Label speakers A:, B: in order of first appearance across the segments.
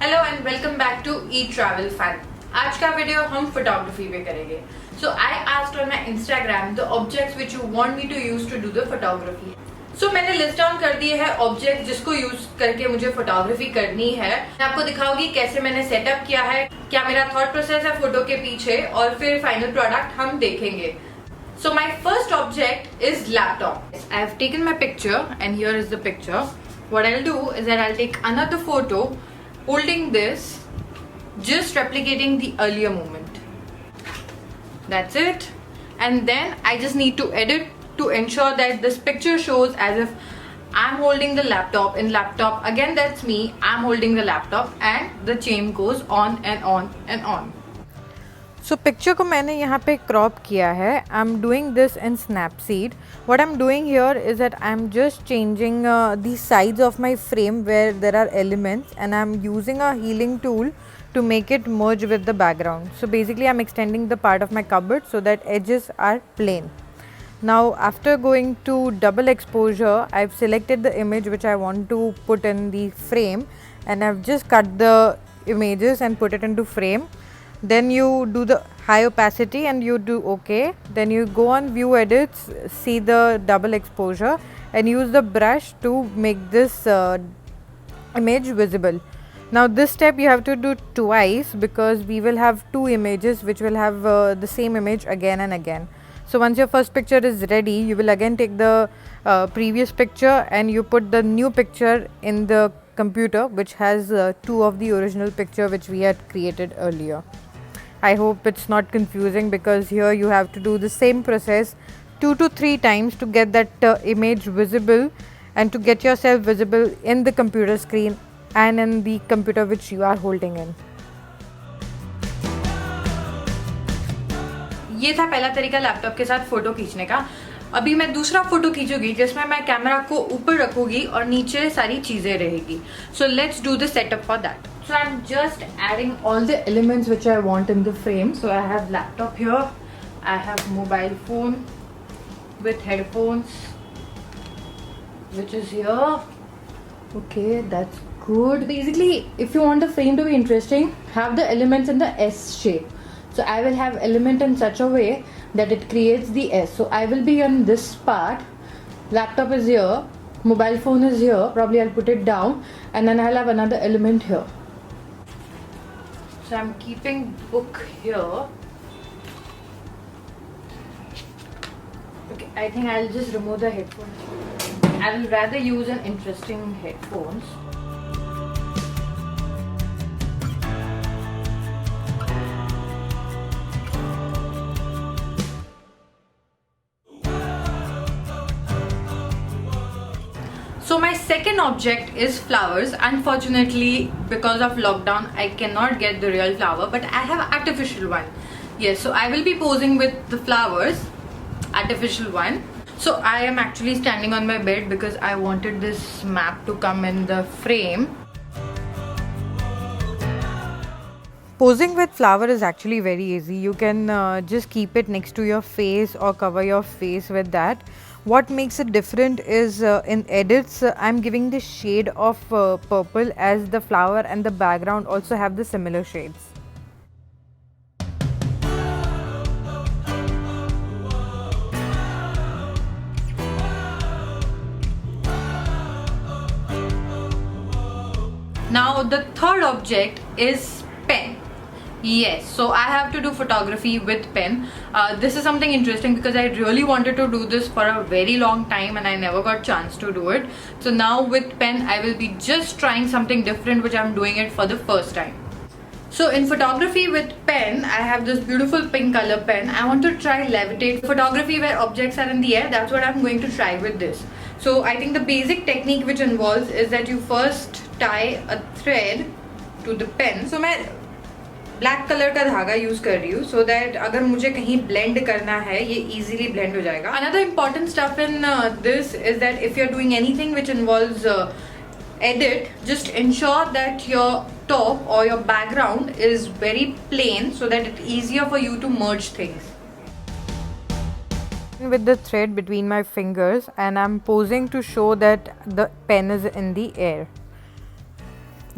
A: Hello and welcome back to e travel fun. आज का video हम फोटोग्राफी पे करेंगे। So I asked on my Instagram the objects which you want me to use to do the photography. सो मैंने list down कर दिए है ऑब्जेक्ट जिसको यूज करके मुझे फोटोग्राफी करनी है। मैं आपको दिखाऊंगी कैसे मैंने सेटअप किया है, क्या मेरा थॉट प्रोसेस है फोटो के पीछे, और फिर फाइनल प्रोडक्ट हम देखेंगे। So my first object is laptop. I have taken my picture and here is the picture. What I'll do is that I'll take another photo holding this, just replicating the earlier moment. That's it. And then I just need to edit to ensure that this picture shows as if I'm holding the laptop. In laptop, again that's me, I'm holding the laptop and the chain goes on and on and on.
B: So picture को मैंने यहाँ पे crop किया है. I am doing this in Snapseed. What I am doing here is that I am just changing the sides of my frame where there are elements and I am using a healing tool to make it merge with the background. So basically I'm extending the part of my cupboard so that edges are plain. Now after going to double exposure, I've selected the image which I want to put in the frame and I've just cut the images and put it into frame. Then you do the high opacity and you do OK. Then you go on view edits, see the double exposure and use the brush to make this image visible. Now this step you have to do twice because we will have two images which will have the same image again and again. So once your first picture is ready, you will again take the previous picture and you put the new picture in the computer which has two of the original picture which we had created earlier. I hope it's not confusing because here you have to do the same process 2 to 3 times to get that image visible and to get yourself visible in the computer screen and in the computer which you are holding in.
A: ये था पहला तरीका laptop के साथ photo खींचने का। अभी मैं दूसरा फोटो खींचूंगी जिसमें मैं कैमरा को ऊपर रखूंगी और नीचे सारी चीजें रहेगी। So let's do the setup for that. So I am just adding all the elements which I want in the frame. So I have laptop here, I have mobile phone with headphones which is here. Okay, that's good. Basically, if you want the frame to be interesting, have the elements in the S shape. So I will have element in such a way that it creates the S. So I will be on this part. Laptop is here, mobile phone is here. Probably I'll put it down and then I'll have another element here. So I'm keeping book here. Okay, I think I'll just remove the headphones. I will rather use an interesting headphones. So my second object is flowers. Unfortunately, because of lockdown, I cannot get the real flower, but I have artificial one. Yes, so I will be posing with the flowers, artificial one. So I am actually standing on my bed because I wanted this map to come in the frame.
B: Posing with flower is actually very easy. You can just keep it next to your face or cover your face with that. What makes it different is in edits, I'm giving the shade of purple as the flower and the background also have the similar shades.
A: Now the third object is pen. Yes, so I have to do photography with pen. This is something interesting because I really wanted to do this for a very long time and I never got chance to do it. So now with pen I will be just trying something different which I'm doing it for the first time. So in photography with pen, I have this beautiful pink color pen. I want to try levitate photography where objects are in the air. That's what I'm going to try with this. So I think the basic technique which involves is that you first tie a thread to the pen. So मैं black colour का धागा use कर रही हूँ so that अगर मुझे कहीं blend करना है ये easily blend हो जाएगा. Another important stuff in this is that if you're doing anything which involves edit, just ensure that your top or your background is very plain so that it's easier for you to merge things.
B: With the thread between my fingers and I'm posing to show that the pen is in the air.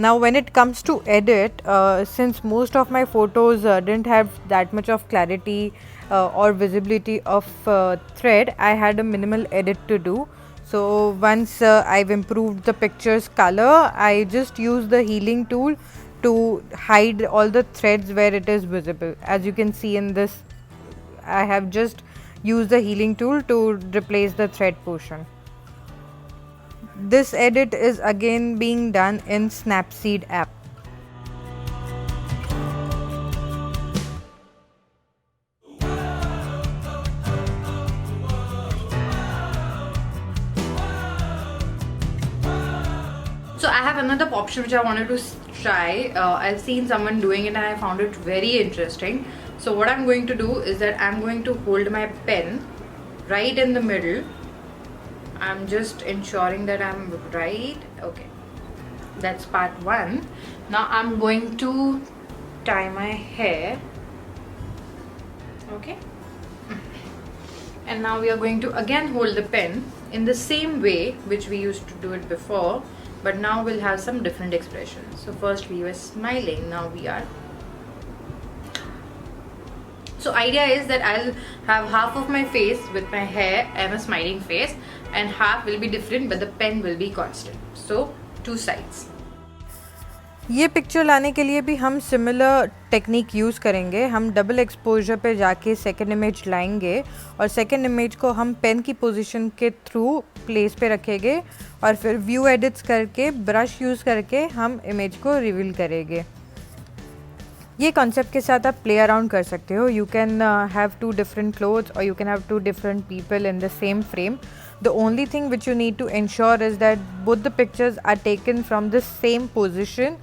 B: Now when it comes to edit, since most of my photos didn't have that much of clarity or visibility of thread, I had a minimal edit to do. So once I've improved the picture's color, I just use the healing tool to hide all the threads where it is visible. As you can see in this, I have just used the healing tool to replace the thread portion. This edit is again being done in Snapseed app.
A: So I have another option which I wanted to try. I've seen someone doing it and I found it very interesting. So what I'm going to do is that I'm going to hold my pen right in the middle. I'm just ensuring that I'm right. Okay, that's part one. Now I'm going to tie my hair. Okay, and now we are going to again hold the pen in the same way which we used to do it before, but now we'll have some different expressions. So first we were smiling, now we are. So idea is that I'll have half of my face with my hair and a smiling face, and half will be different but the pen will be constant. So two sides.
B: ये picture लाने के लिए भी हम similar technique use करेंगे. हम double exposure पे जाके सेकंड इमेज लाएंगे और सेकंड इमेज को हम पेन की पोजीशन के थ्रू प्लेस पे रखेंगे और फिर व्यू एडिट्स करके ब्रश यूज़ करके हम इमेज को रिवील करेंगे. ये कॉन्सेप्ट के साथ आप प्ले अराउंड कर सकते हो. You can have two different clothes और you can have two different people in the same frame. The only thing which you need to ensure is that both the pictures are taken from the same position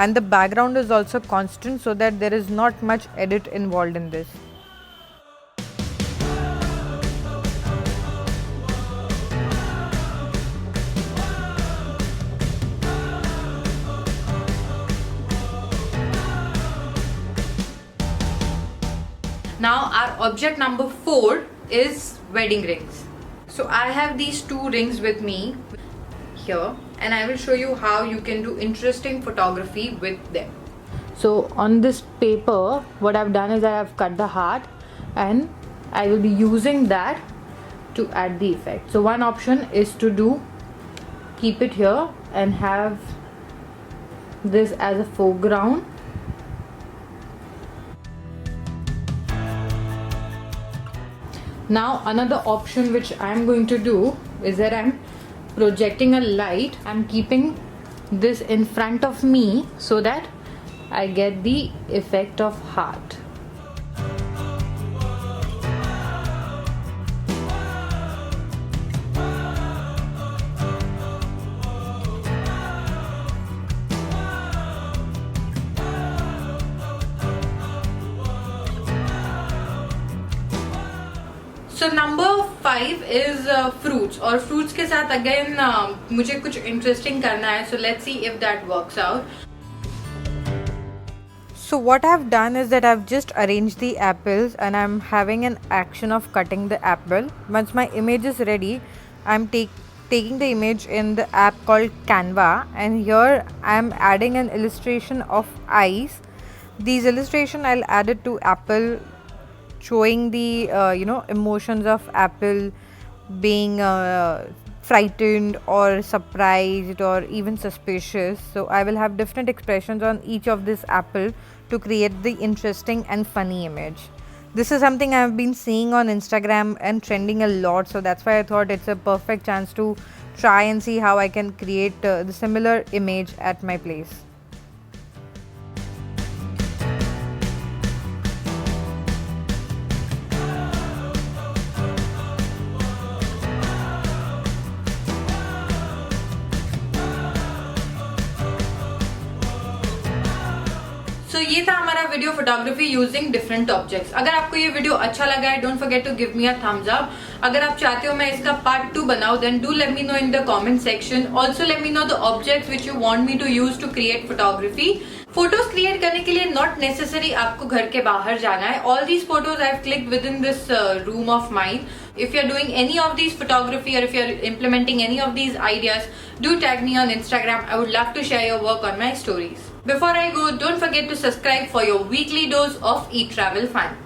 B: and the background is also constant so that there is not much edit involved in this.
A: Now our object number 4 is wedding rings. So I have these 2 rings with me here and I will show you how you can do interesting photography with them. So on this paper what I've done is I have cut the heart and I will be using that to add the effect. So one option is to keep it here and have this as a foreground. Now another option which I'm going to do is that I'm projecting a light. I'm keeping this in front of me so that I get the effect of heart. So number 5 is fruits और fruits के साथ again मुझे कुछ interesting करना है. So let's see if that works out.
B: So what I've done is that I've just arranged the apples and I'm having an action of cutting the apple. Once my image is ready, I'm taking the image in the app called Canva and here I'm adding an illustration of eyes. These illustration I'll add it to apple, showing the emotions of apple being frightened or surprised or even suspicious. So I will have different expressions on each of this apple to create the interesting and funny image. This is something I've been seeing on Instagram and trending a lot, so that's why I thought it's a perfect chance to try and see how I can create the similar image at my place.
A: So ये था हमारा video photography using different objects. अगर आपको ये video अच्छा लगा है don't forget to give me a thumbs up. अगर आप चाहते हो मैं इसका पार्ट 2 बनाऊं then do let me know in the comment section. Also let me know the objects which you want me to use to create photography. Photos create करने के लिए नॉट नेसेसरी आपको घर के बाहर जाना है. All these photos I have clicked with in this room of mine. If you're doing any of these photography or if you're implementing any of these ideas, do tag me on Instagram. I would love to share your work on my stories. Before I go, don't forget to subscribe for your weekly dose of Eat Travel Fun.